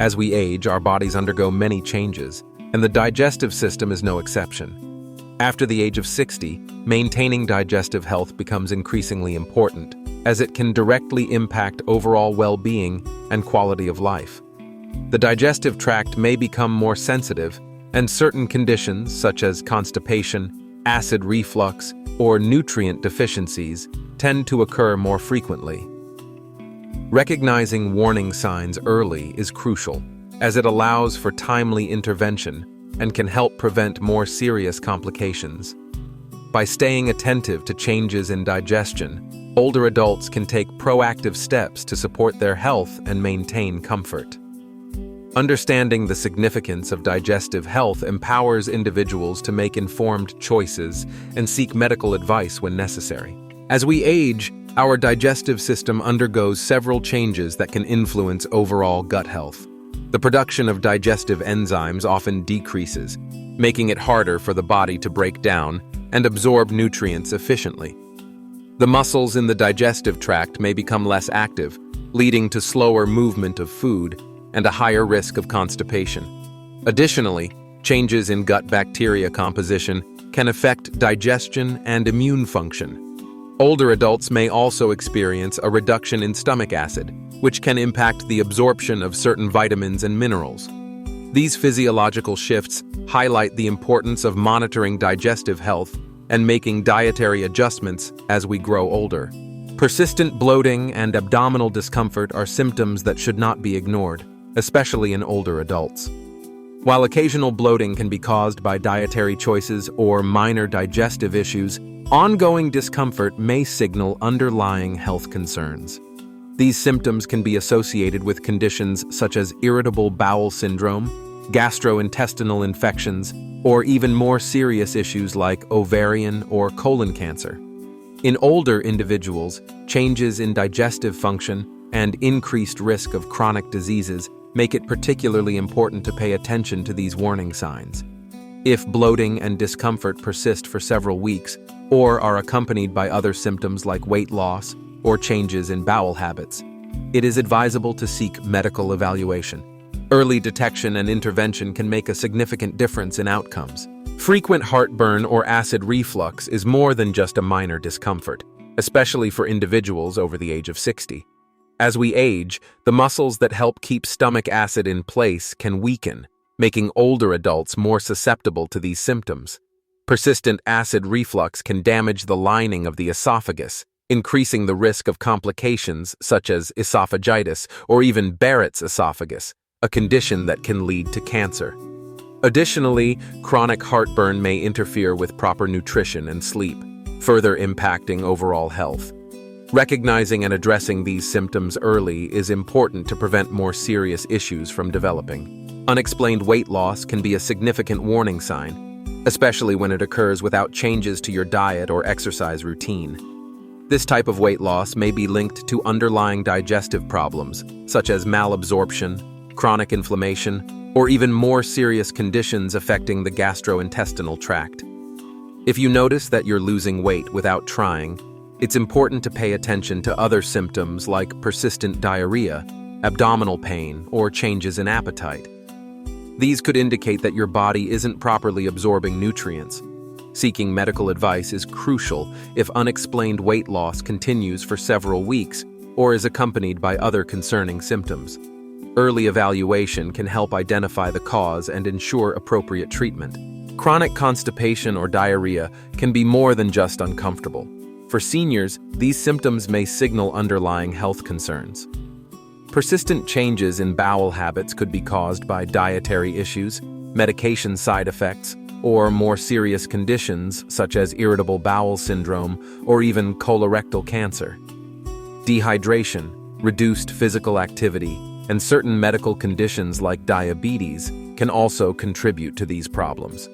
As we age, our bodies undergo many changes, and the digestive system is no exception. After the age of 60, maintaining digestive health becomes increasingly important, as it can directly impact overall well-being and quality of life. The digestive tract may become more sensitive, and certain conditions such as constipation, acid reflux, or nutrient deficiencies tend to occur more frequently. Recognizing warning signs early is crucial, as it allows for timely intervention and can help prevent more serious complications. By staying attentive to changes in digestion, older adults can take proactive steps to support their health and maintain comfort. Understanding the significance of digestive health empowers individuals to make informed choices and seek medical advice when necessary. As we age, our digestive system undergoes several changes that can influence overall gut health. The production of digestive enzymes often decreases, making it harder for the body to break down and absorb nutrients efficiently. The muscles in the digestive tract may become less active, leading to slower movement of food and a higher risk of constipation. Additionally, changes in gut bacteria composition can affect digestion and immune function. Older adults may also experience a reduction in stomach acid, which can impact the absorption of certain vitamins and minerals. These physiological shifts highlight the importance of monitoring digestive health and making dietary adjustments as we grow older. Persistent bloating and abdominal discomfort are symptoms that should not be ignored, especially in older adults. While occasional bloating can be caused by dietary choices or minor digestive issues, ongoing discomfort may signal underlying health concerns. These symptoms can be associated with conditions such as irritable bowel syndrome, gastrointestinal infections, or even more serious issues like ovarian or colon cancer. In older individuals, changes in digestive function and increased risk of chronic diseases make it particularly important to pay attention to these warning signs. If bloating and discomfort persist for several weeks or are accompanied by other symptoms like weight loss or changes in bowel habits, it is advisable to seek medical evaluation. Early detection and intervention can make a significant difference in outcomes. Frequent heartburn or acid reflux is more than just a minor discomfort, especially for individuals over the age of 60. As we age, the muscles that help keep stomach acid in place can weaken, making older adults more susceptible to these symptoms. Persistent acid reflux can damage the lining of the esophagus, increasing the risk of complications such as esophagitis or even Barrett's esophagus, a condition that can lead to cancer. Additionally, chronic heartburn may interfere with proper nutrition and sleep, further impacting overall health. Recognizing and addressing these symptoms early is important to prevent more serious issues from developing. Unexplained weight loss can be a significant warning sign, especially when it occurs without changes to your diet or exercise routine. This type of weight loss may be linked to underlying digestive problems, such as malabsorption, chronic inflammation, or even more serious conditions affecting the gastrointestinal tract. If you notice that you're losing weight without trying, it's important to pay attention to other symptoms like persistent diarrhea, abdominal pain, or changes in appetite. These could indicate that your body isn't properly absorbing nutrients. Seeking medical advice is crucial if unexplained weight loss continues for several weeks or is accompanied by other concerning symptoms. Early evaluation can help identify the cause and ensure appropriate treatment. Chronic constipation or diarrhea can be more than just uncomfortable. For seniors, these symptoms may signal underlying health concerns. Persistent changes in bowel habits could be caused by dietary issues, medication side effects, or more serious conditions such as irritable bowel syndrome or even colorectal cancer. Dehydration, reduced physical activity, and certain medical conditions like diabetes can also contribute to these problems.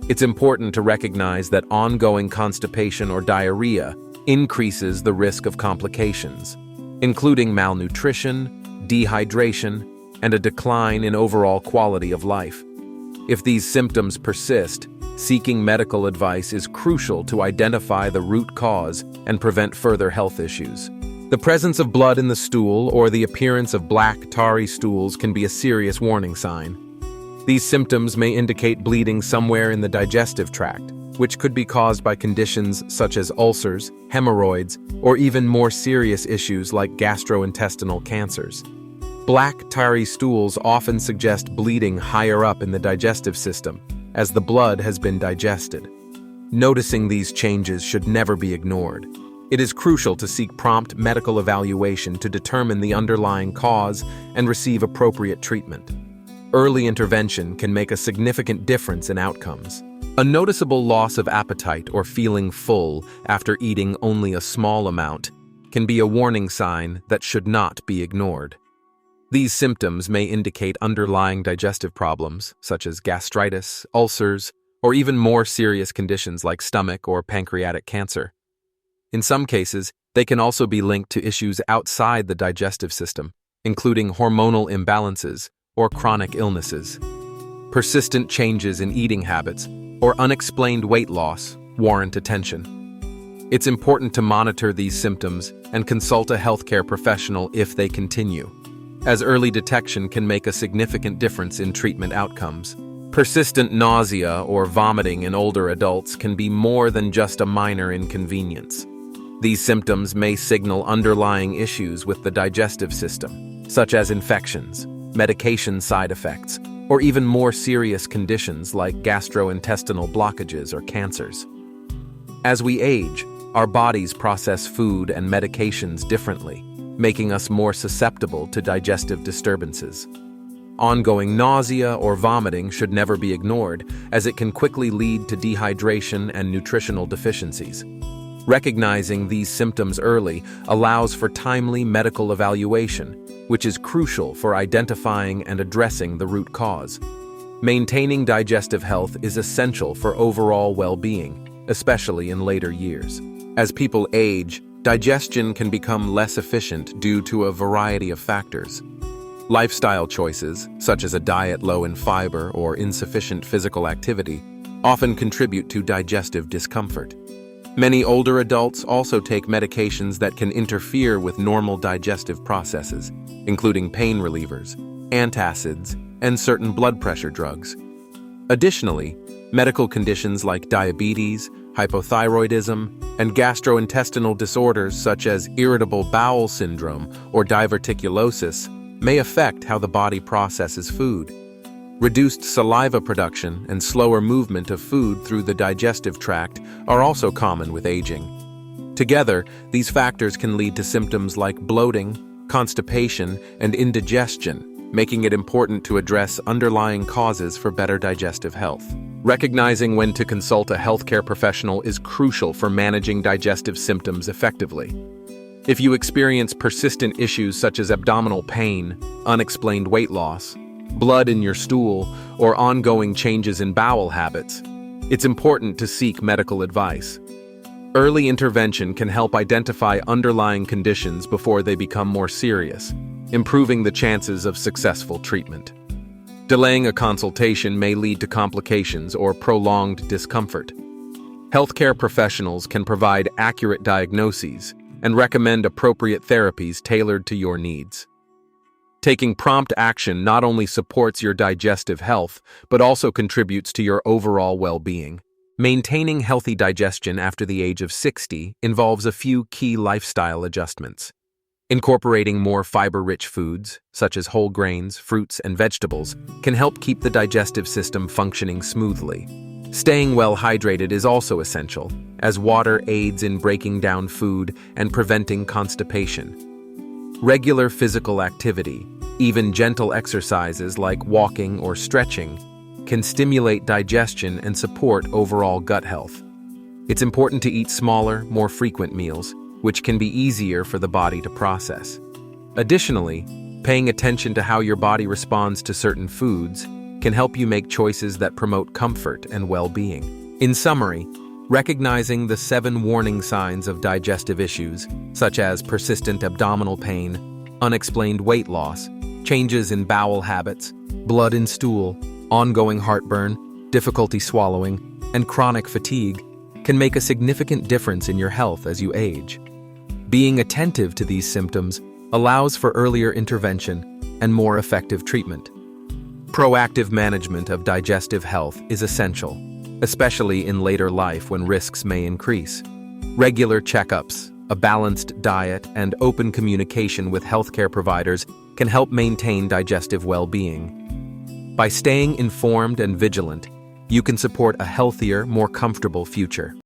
It's important to recognize that ongoing constipation or diarrhea increases the risk of complications, including malnutrition, dehydration, and a decline in overall quality of life. If these symptoms persist, seeking medical advice is crucial to identify the root cause and prevent further health issues. The presence of blood in the stool or the appearance of black, tarry stools can be a serious warning sign. These symptoms may indicate bleeding somewhere in the digestive tract, which could be caused by conditions such as ulcers, hemorrhoids, or even more serious issues like gastrointestinal cancers. Black, tarry stools often suggest bleeding higher up in the digestive system, as the blood has been digested. Noticing these changes should never be ignored. It is crucial to seek prompt medical evaluation to determine the underlying cause and receive appropriate treatment. Early intervention can make a significant difference in outcomes. A noticeable loss of appetite or feeling full after eating only a small amount can be a warning sign that should not be ignored. These symptoms may indicate underlying digestive problems, such as gastritis, ulcers, or even more serious conditions like stomach or pancreatic cancer. In some cases, they can also be linked to issues outside the digestive system, including hormonal imbalances or chronic illnesses. Persistent changes in eating habits or unexplained weight loss warrant attention. It's important to monitor these symptoms and consult a healthcare professional if they continue, as early detection can make a significant difference in treatment outcomes. Persistent nausea or vomiting in older adults can be more than just a minor inconvenience. These symptoms may signal underlying issues with the digestive system, such as infections, medication side effects, or even more serious conditions like gastrointestinal blockages or cancers. As we age, our bodies process food and medications differently, making us more susceptible to digestive disturbances. Ongoing nausea or vomiting should never be ignored, as it can quickly lead to dehydration and nutritional deficiencies. Recognizing these symptoms early allows for timely medical evaluation, which is crucial for identifying and addressing the root cause. Maintaining digestive health is essential for overall well-being, especially in later years. As people age, digestion can become less efficient due to a variety of factors. Lifestyle choices, such as a diet low in fiber or insufficient physical activity, often contribute to digestive discomfort. Many older adults also take medications that can interfere with normal digestive processes, including pain relievers, antacids, and certain blood pressure drugs. Additionally, medical conditions like diabetes, hypothyroidism, and gastrointestinal disorders such as irritable bowel syndrome or diverticulosis may affect how the body processes food. Reduced saliva production and slower movement of food through the digestive tract are also common with aging. Together, these factors can lead to symptoms like bloating, constipation, and indigestion, making it important to address underlying causes for better digestive health. Recognizing when to consult a healthcare professional is crucial for managing digestive symptoms effectively. If you experience persistent issues such as abdominal pain, unexplained weight loss, blood in your stool, or ongoing changes in bowel habits, it's important to seek medical advice. Early intervention can help identify underlying conditions before they become more serious, improving the chances of successful treatment. Delaying a consultation may lead to complications or prolonged discomfort. Healthcare professionals can provide accurate diagnoses and recommend appropriate therapies tailored to your needs. Taking prompt action not only supports your digestive health, but also contributes to your overall well-being. Maintaining healthy digestion after the age of 60 involves a few key lifestyle adjustments. Incorporating more fiber-rich foods, such as whole grains, fruits, and vegetables, can help keep the digestive system functioning smoothly. Staying well hydrated is also essential, as water aids in breaking down food and preventing constipation. Regular physical activity, even gentle exercises like walking or stretching, can stimulate digestion and support overall gut health. It's important to eat smaller, more frequent meals, which can be easier for the body to process. Additionally, paying attention to how your body responds to certain foods can help you make choices that promote comfort and well-being. In summary, recognizing the 7 warning signs of digestive issues, such as persistent abdominal pain, unexplained weight loss, changes in bowel habits, blood in stool, ongoing heartburn, difficulty swallowing, and chronic fatigue, can make a significant difference in your health as you age. Being attentive to these symptoms allows for earlier intervention and more effective treatment. Proactive management of digestive health is essential, especially in later life when risks may increase. Regular checkups, a balanced diet, and open communication with healthcare providers can help maintain digestive well-being. By staying informed and vigilant, you can support a healthier, more comfortable future.